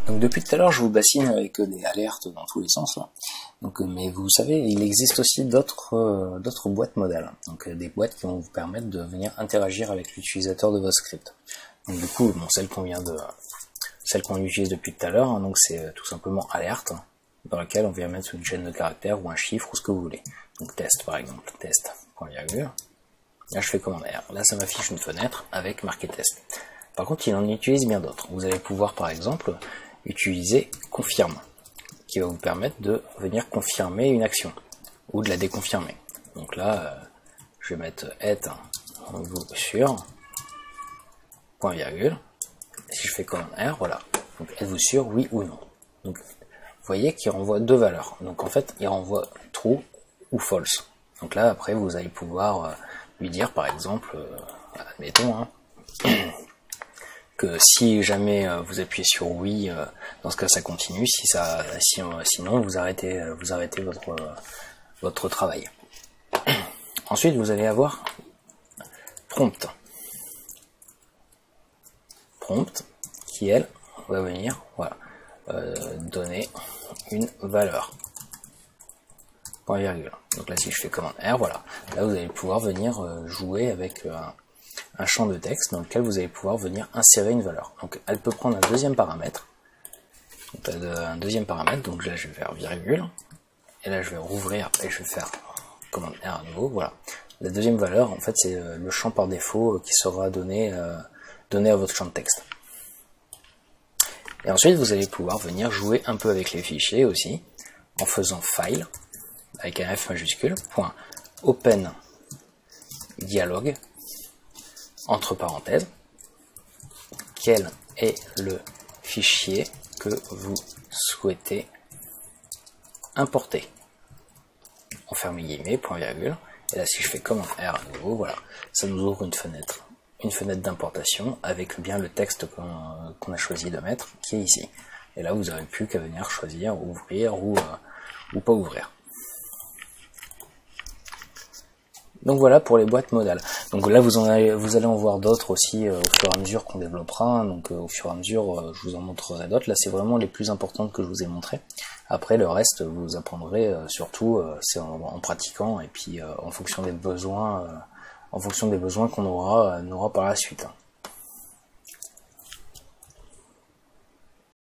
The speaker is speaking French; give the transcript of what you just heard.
Donc depuis tout à l'heure, je vous bassine avec des alertes dans tous les sens là. Donc, mais vous savez, il existe aussi d'autres boîtes modales. Donc des boîtes qui vont vous permettre de venir interagir avec l'utilisateur de votre script. Donc du coup, bon, celle qu'on utilise depuis tout à l'heure, hein, donc c'est tout simplement alerte, dans laquelle on vient mettre une chaîne de caractères ou un chiffre ou ce que vous voulez. Donc test par exemple, test, point virgule. Là je fais commande R. Là ça m'affiche une fenêtre avec marqué test. Par contre, il en utilise bien d'autres. Vous allez pouvoir par exemple utiliser confirme, qui va vous permettre de venir confirmer une action ou de la déconfirmer. Donc là, je vais mettre êtes-vous sûr, point virgule. Si je fais commande R, voilà. Donc êtes-vous sûr, oui ou non. Donc vous voyez qu'il renvoie deux valeurs. Donc en fait, il renvoie true ou false. Donc là, après, vous allez pouvoir lui dire, par exemple, admettons, hein, que si jamais vous appuyez sur oui, dans ce cas ça continue, sinon vous arrêtez votre travail. Ensuite vous allez avoir prompt qui elle va venir donner une valeur, point virgule. Donc là si je fais commande R, voilà, là vous allez pouvoir venir jouer avec un champ de texte dans lequel vous allez pouvoir venir insérer une valeur. Donc elle peut prendre un deuxième paramètre. Donc là je vais faire virgule, et là je vais rouvrir et je vais faire commande R à nouveau, voilà. La deuxième valeur, en fait, c'est le champ par défaut qui sera donné à votre champ de texte. Et ensuite vous allez pouvoir venir jouer un peu avec les fichiers aussi, en faisant file, avec un F majuscule, point open dialogue, entre parenthèses, quel est le fichier que vous souhaitez importer. On ferme les guillemets, point virgule, et là si je fais commande R à nouveau, voilà, ça nous ouvre une fenêtre d'importation avec bien le texte qu'on a choisi de mettre, qui est ici. Et là vous n'avez plus qu'à venir choisir, ouvrir ou pas ouvrir. Donc voilà pour les boîtes modales. Donc là vous allez en voir d'autres aussi au fur et à mesure qu'on développera. Donc au fur et à mesure je vous en montrerai d'autres. Là c'est vraiment les plus importantes que je vous ai montrées. Après le reste vous apprendrez surtout c'est en pratiquant et puis en fonction des besoins qu'on aura par la suite.